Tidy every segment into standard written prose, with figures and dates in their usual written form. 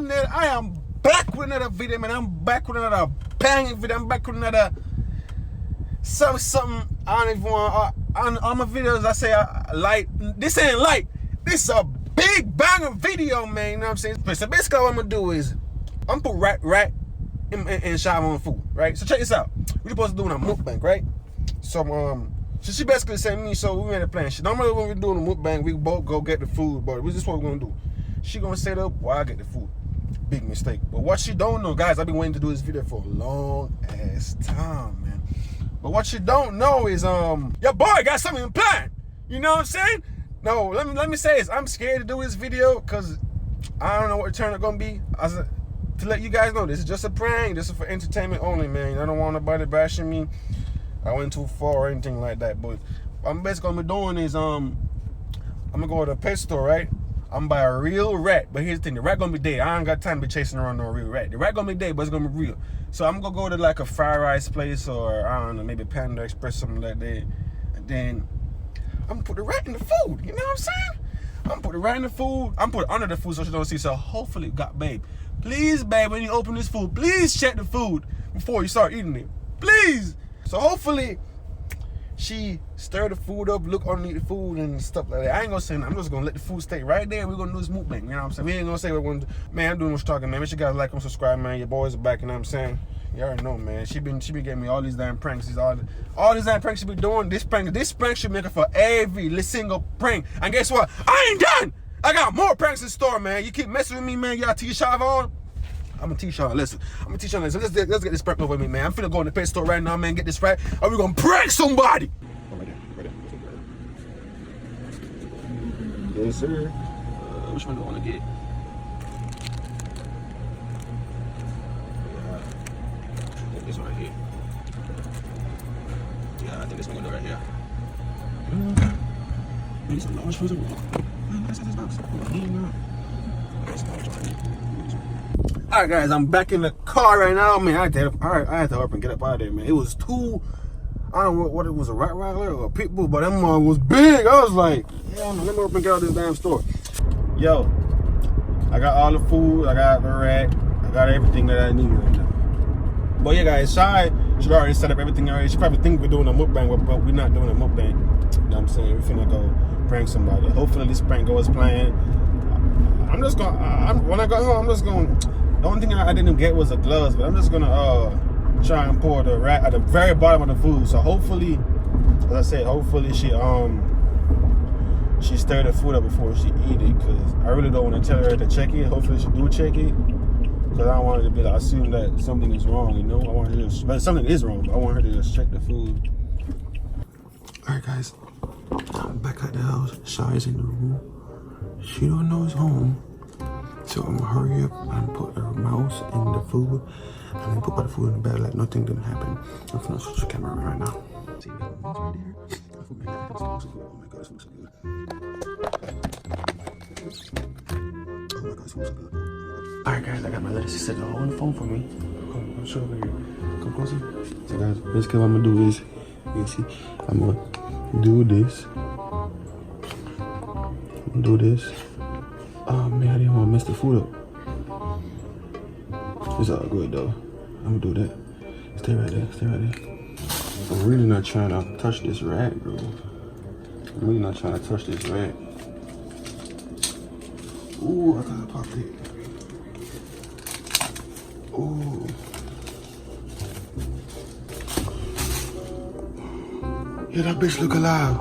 thumbnail. I am back with another video, man. I'm back with another banging video. I'm back with another something. I don't even want on my videos. I say light. This ain't light. This is a big banger video, man. You know what I'm saying? So basically, what I'm gonna do is I'm gonna put rat and shower on food, right? So check this out. We're supposed to do a mukbang, right? So she basically sent me, so we made a plan. Normally when we're doing a mukbang, we both go get the food, but this is what we're gonna do. She gonna set up while I get the food. Big mistake. But what she don't know, guys, I've been waiting to do this video for a long ass time, man. But what she don't know is your boy got something planned. You know what I'm saying? No, let me say this. I'm scared to do this video because I don't know what the turn it's gonna be. To let you guys know, this is just a prank. This is for entertainment only, man. I don't want nobody bashing me. I went too far or anything like that. But what I'm basically gonna be doing is I'm gonna go to the pet store, right? I'm buy a real rat. But here's the thing, the rat gonna be dead. I ain't got time to be chasing around no real rat. The rat gonna be dead, but it's gonna be real. So I'm gonna go to like a fried rice place or I don't know, maybe Panda Express, something like that. And then I'm gonna put the rat in the food. You know what I'm saying? I'm gonna put the rat in the food. I'm gonna put it under the food so she don't see. So hopefully, babe, please, babe, when you open this food, please check the food before you start eating it. Please. So hopefully she stir the food up, look underneath the food and stuff like that. I ain't gonna say nothing. I'm just gonna let the food stay right there. We're gonna do this mukbang. You know what I'm saying? We ain't gonna say what we're gonna do. Man, I'm doing what's talking, man. Make sure you guys like and subscribe, man. Your boys are back, you know what I'm saying? You already know, man. She been getting me all these damn pranks. All these damn pranks she be doing. This prank should make her for every single prank. And guess what? I ain't done. I got more pranks in store, man. You keep messing with me, man. You got T-Shav on. I'm a T-Shav. Listen. I'm a T-Shav. Listen. Let's get this prank over with me, man. I'm finna go in the pet store right now, man. Get this right. Or we gonna prank somebody. Oh, right there. Yes, sir. Which one do I wanna get? This one right here. Yeah, I think this one gonna go right here. These are large foods. Let's get this box. Alright, guys, I'm back in the car right now. Man, I had to up and get up out of there, man. It was too, I don't know what it was, a Rottweiler or a pit bull, but that one was big. I was like, yeah, man, let me open and get out of this damn store. Yo, I got all the food, I got the rat, I got everything that I need right now. But yeah, guys, Shy should already set up everything already. She probably think we're doing a mukbang, but we're not doing a mukbang. You know what I'm saying? We're finna go prank somebody. Hopefully this prank goes planned. I'm just gonna, when I go home, I'm just gonna, the only thing I didn't get was the gloves, but I'm just gonna try and pour the rat at the very bottom of the food. So hopefully, as I said, hopefully she stir the food up before she eat it, because I really don't want to tell her to check it. Hopefully she do check it. Because I don't want her to be like, assume that something is wrong, you know? I want her to just, but something is wrong, but I want her to just check the food. Alright, guys. I'm back at the house. Shy's in the room. She don't know it's home. So I'm gonna hurry up and put her mouse in the food. And then put the food in the bag like nothing didn't happen. I'm gonna switch the camera right now. See, the mouse right there. Oh my god, it smells so good. Oh my god, it smells so good. Alright, guys, I got my little sister holding the phone for me. Come show over here. Come closer. So guys, basically what I'm gonna do is, you see, I'm gonna do this. Oh man, I didn't want to mess the food up. It's all good though. I'm gonna do that. Stay right there. I'm really not trying to touch this rat, bro. I'm really not trying to touch this rat. Ooh, I gotta pop it. Ooh. Yeah, that bitch look alive.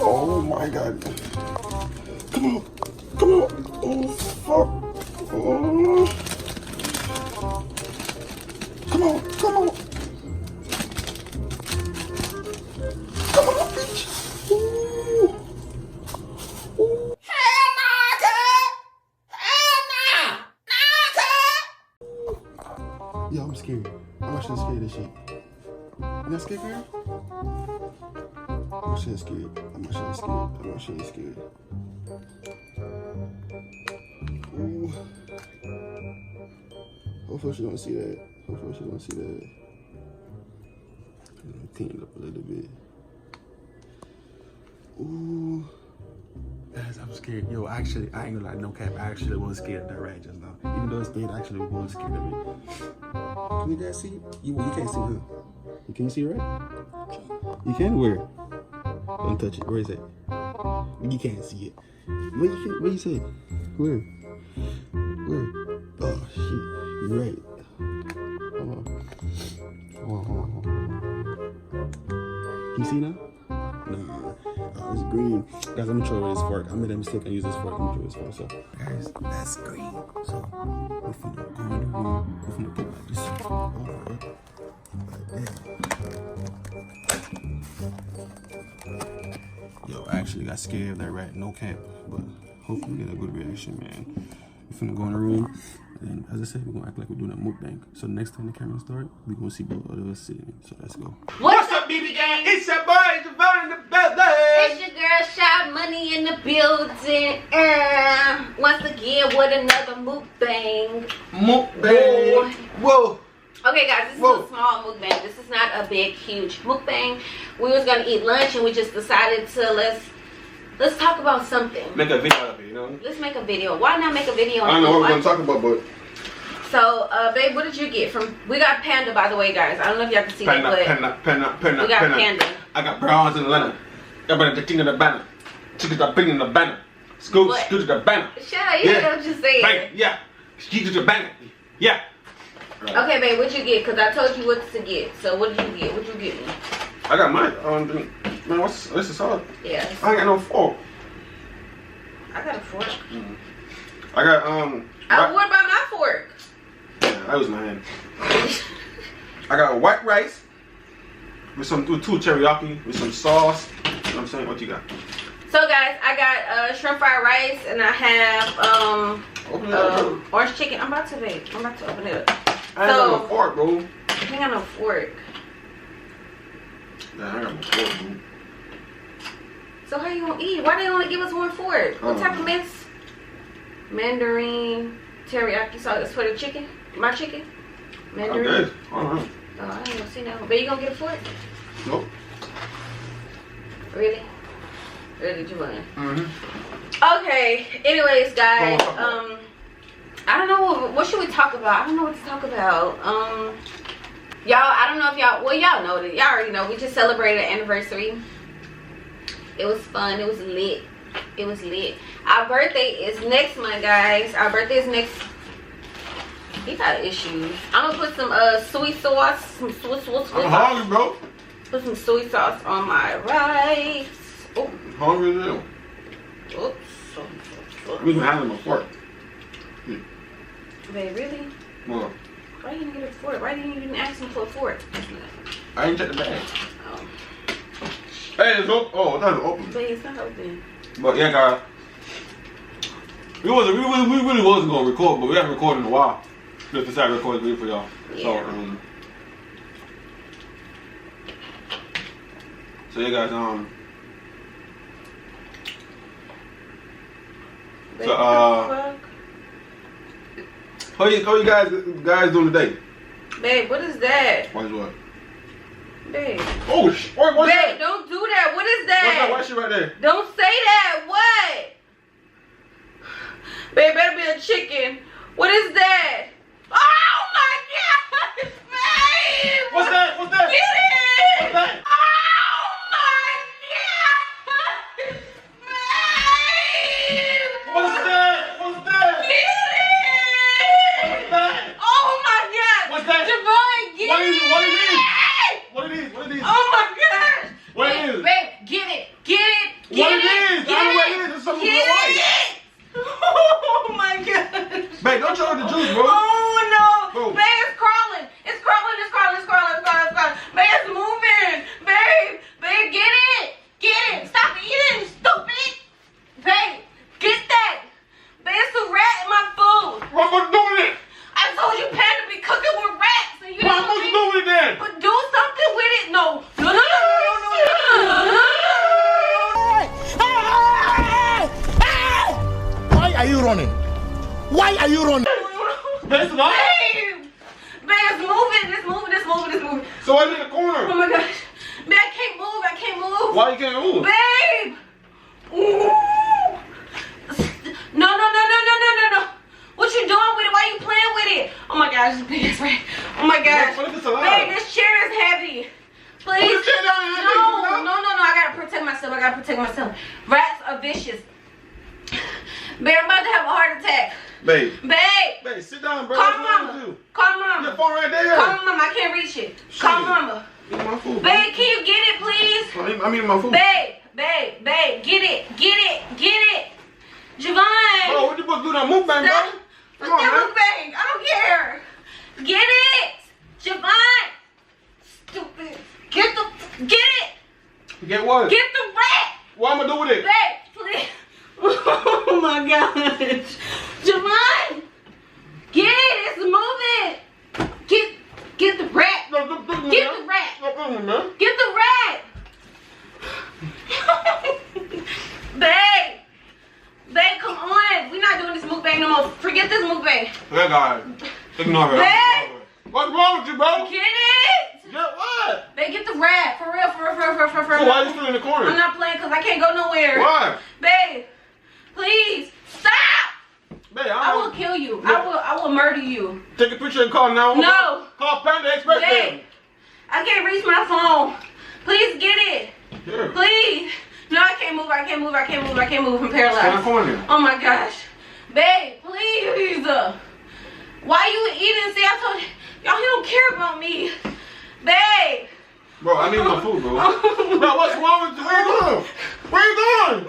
Oh my god. Come on. Oh fuck. Oh. Come on. Come on, bitch. Ooh. Ooh. Yo, I'm scared. I'm actually scared of shit. You not scared, girl? I'm actually scared. Ooh. Hopefully she don't see that. Clean it up a little bit. Ooh. Guys, I'm scared. Yo, actually, I ain't gonna lie, no cap. I actually was scared of that rat just now. Even though it's dead, I actually was scared of it. Can you guys see it? You can't see it. You can see it, right? You can? Where? Don't touch it. Where is it? You can't see it. Where you say? Where? Oh, shit. You're right. Hold on. You see now? No. Oh, it's green. Guys, I'm gonna throw away this fork. I made a mistake and use this fork. I'm gonna throw this fork. So, guys, that's green. So, we're finna go in the room. We're finna put like this. Yo, I actually got scared of that rat. No cap. But hopefully we get a good reaction, man. We're finna go in the room. And as I said, we're gonna act like we're doing a mukbang. So next time the camera starts, we're gonna see both of us sitting. So let's go. What's up, BB gang? It's your boy, Javon in the building. It's your girl, Shout Money in the building. Once again with another mukbang. Mukbang. Whoa. Okay, guys, this is a small mukbang. This is not a big, huge mukbang. We was gonna eat lunch and we just decided to let's talk about something. Make a video of it, you know? Let's make a video. Why not make a video? I don't know what we're gonna talk about, but. So, babe, what did you get from? We got Panda, by the way, guys. I don't know if y'all can see Panda, it, Panda. we got Panda. I got bronze in Atlanta. Everybody the king of the banner. Chicken the bing in the banner. Scoot to the banner. Shut up, you know what you saying. Bang, yeah. Ski to the banner. Yeah. Right. Okay, babe, what you get? Because I told you what to get. So, what did you get? What you get me? I got mine. Man, this is hard. Yeah. I ain't got no fork. I got a fork. I got, what about my fork? Yeah, that was my hand. I got white rice with some two teriyaki with some sauce. You know what I'm saying? What you got? So guys, I got shrimp fried rice and I have orange chicken. I'm about to bake. I'm about to open it up. I ain't got no fork, bro. I ain't got no fork. Yeah, I ain't got no fork, bro. So how you gonna eat? Why they only give us one fork? What type of mess? Mandarin teriyaki sauce for the chicken. My chicken? Mandarin? Okay. I don't know. Oh, I ain't gonna see that one. But you gonna get a fork? Nope. Really? Really, Javon? Mm-hmm. Okay. Anyways, guys, I don't know what should we talk about. I don't know what to talk about. Y'all, I don't know if y'all, well, y'all know that. Y'all already know. We just celebrated an anniversary. It was fun. It was lit. It was lit. Our birthday is next month, guys. Our birthday is next. He got issues. I'm gonna put some soy sauce, some soy sauce. I'm hungry, bro. Put some soy sauce on my rice. Oh, I'm hungry as hell. Oops. We can handle my fork. Babe, really? What? Why you didn't get a fork? Why didn't you even ask him for a fork? I ain't checked the bag. Oh. Hey, it's open. Oh, that's open. Babe, it's not open. But yeah, guys. We really wasn't gonna record, but we haven't recorded in a while. Just decided to record a video for y'all. Yeah. So yeah, guys. Babe, how you guys doing today? Babe, what is that? Watch what? Babe. Oh, what's Babe, that? don't do that. What is that? What's that white shit right there? Don't say that. What? Babe, better be a chicken. What is that? Oh my God, babe! What's that? What's that? Get it! What's that? Oh my God, babe! What's that? What's that? Get it! What's that? Oh my God! What's that? Javon, get What is it? What is it? it! What it is? What it is? Oh my gosh! What babe, it is? Babe, get it! Get it! Get What it! it is? I Get know what it it! is. It's something Get white. it! Oh my gosh! Babe, don't throw the juice, bro. Oh no! Bro. Babe, it's crawling! It's crawling! It's crawling! It's crawling! It's crawling! It's crawling! Babe, it's moving! Babe! Babe, get it! Get it! Stop eating, stupid! Babe, get that! Babe, it's a rat in my food! What am I doing it? I told you Panda be cooking with rats! And you What am I supposed to do with it then? But do something with it! No! No, no, no, no, no, no, no! Why are you running? Why are you running? That's not. Babe! Babe, it's moving! It's moving! It's moving! It's moving! So I'm in the corner. Oh my gosh! Babe, I can't move! I can't move! Why you can't move? Babe! Ooh! you doing with it? Why you playing with it? Oh my gosh, this big ass rat. Oh my gosh. Babe, this chair is heavy. Please. No. I gotta protect myself. Rats are vicious. Babe, I'm about to have a heart attack. Babe, Babe, sit down, bro. Call mama. Call mama. Your phone right there. Call mama. I can't reach it. Call mama. Eat my food, Babe, can you get it, please? I'm eating my food. Babe, get it. Javon. Bro, what you supposed to do that mukbang, bro? Put that mukbang. I don't care. Get it. Javon. Stupid. Get it. Get what? Get the rat. What I'm gonna do with it? Babe, please. Oh my gosh. Javon. Get it. It's moving. Get the rat. Get the rat. Get the rat. Babe, come on. We're not doing this mukbang no more. Forget this mukbang. That guy. Ignore her. Babe. What's wrong with you, bro? Get it. Get what? Babe, get the rat. For real. So why are you still in the corner? I'm not playing because I can't go nowhere. Why? Babe, please. Stop. Babe, I will kill you. I will murder you. Take a picture and call now. No. Call Panda Express. Babe, I can't reach my phone. Please get it. Here. Please. No, I can't move. I'm paralyzed. Stand in the corner. Oh my gosh. Babe, please. Why you eating? See, I told you. Y'all, he don't care about me. Babe. Bro, I need my food, bro. Bro, what's wrong with you? Where you going?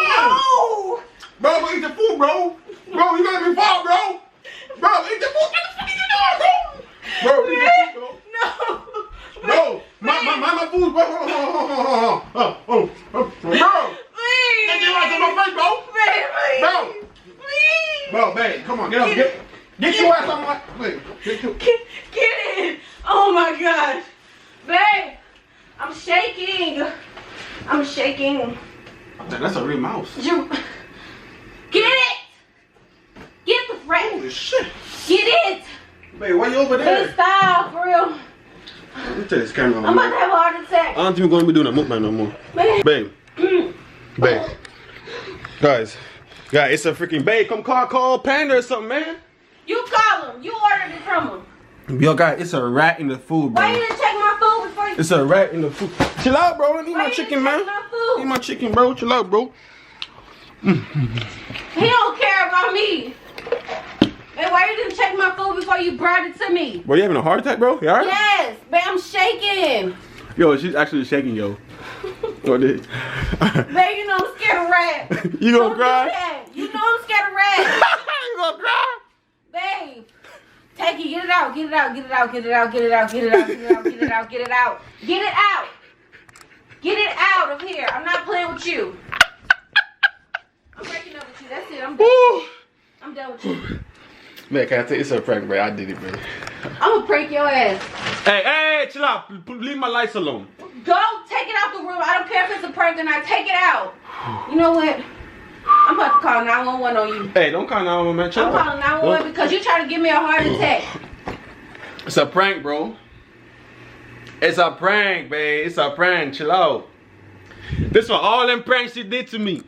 No. Bro, eat the food, bro. Bro, you gotta be far, bro. Bro, eat the food. What the fuck are you doing, bro? Bro, eat the food, bro. No. Bro, my food, bro. Bro. Please. Take your eyes on my face, bro. Babe, please. Bro. Please. Bro, babe, come on, get up. Get your ass on my face. Get it. Oh my gosh. Babe, I'm shaking. That's a real mouse. Get it. Get the rat. Holy shit. Get it. Babe, why you over there? Stop, for real. Let me take this camera on. I'm about to have a heart attack. I don't think we're going to be doing that mukbang no more. Babe. Guys, it's a freaking babe. Come call Panda or something, man. You call him. You ordered it from him. Yo, guys, it's a rat in the food, bro. Why you didn't check my food before you... It's a rat in the food. Chill out, bro. Let me eat my chicken, man. Eat my chicken, bro. Chill out, bro. He don't care about me. Hey, why you didn't check my food before you brought it to me? Bro, you having a heart attack, bro? You alright? Yes, but I'm shaking. Yo, she's actually shaking, yo. What is? Babe, you know I'm scared of rats. You gonna cry? You know I'm scared of rats. You gonna cry? Babe, take it. Get it out. Get it out of here. I'm not playing with you. I'm breaking up with you. That's it. I'm done with you. Man, can I tell you, it's a prank, bro. I did it, man. I'm gonna prank your ass. Hey, chill out. Leave my lights alone. Go take it out the room. I don't care if it's a prank or not. Take it out. You know what? I'm about to call 911 on you. Hey, don't call 911, man. Chill out. I'm calling 911 because you trying to give me a heart attack. It's a prank, bro. It's a prank, babe. It's a prank. Chill out. This for all them pranks you did to me.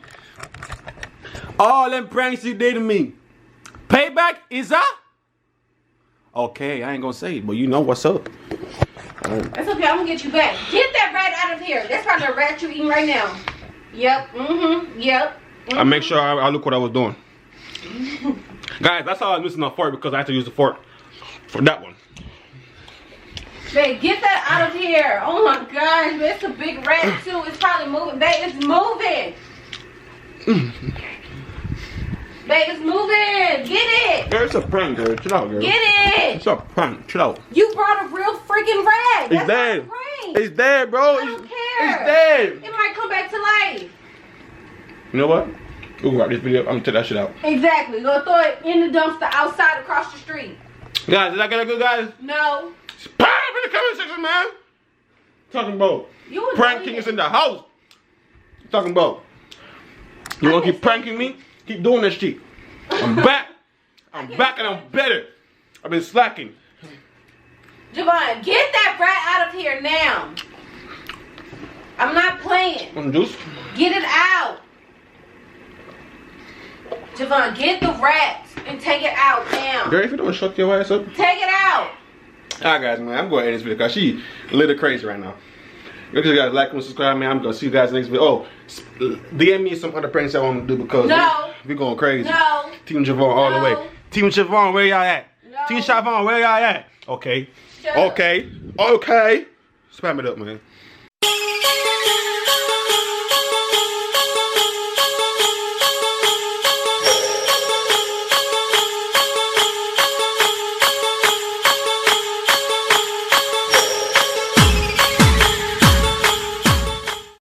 All them pranks you did to me. Payback is a... Okay, I ain't gonna say it, but you know what's up. That's okay. I'm gonna get you back. Get that rat out of here. That's probably the rat you eating right now. Yep. Yep. I make sure I look what I was doing. Guys, that's how I'm using a fork because I have to use the fork for that one. Babe, get that out of here. Oh my gosh, babe, it's a big rat too. It's probably moving. Babe, it's moving. Babe, it's moving. Get it. Girl, it's a prank, girl. Chill out, girl. Get it. It's a prank. Chill out. You brought a real freaking rat. It's dead. Not a prank. It's dead, bro. I don't care. It's dead. It might come back to life. You know what? We'll wrap this video. I'm gonna take that shit out. Exactly. Gonna throw it in the dumpster outside across the street. Guys, did I get a good, guys? No. Pop in the comment section, man. Talking about pranking is in the house. Talking about. You wanna keep pranking me? Keep doing that shit. I'm back. I'm back and I'm better. I've been slacking. Javon, get that rat out of here now. I'm not playing. Want juice? Get it out. Javon, get the rats and take it out now. Girl, if you don't shut your ass up. Take it out. Alright guys, man, I'm going to end this video because she a little crazy right now. Make sure you guys like and subscribe, man. I'm going to see you guys next video. Oh, DM me some other pranks I want to do because we going crazy. No. Team Javon all the way. Team Javon, where y'all at? No. Team Javon, where y'all at? Okay. Shut okay. up. Okay. Spam it up, man.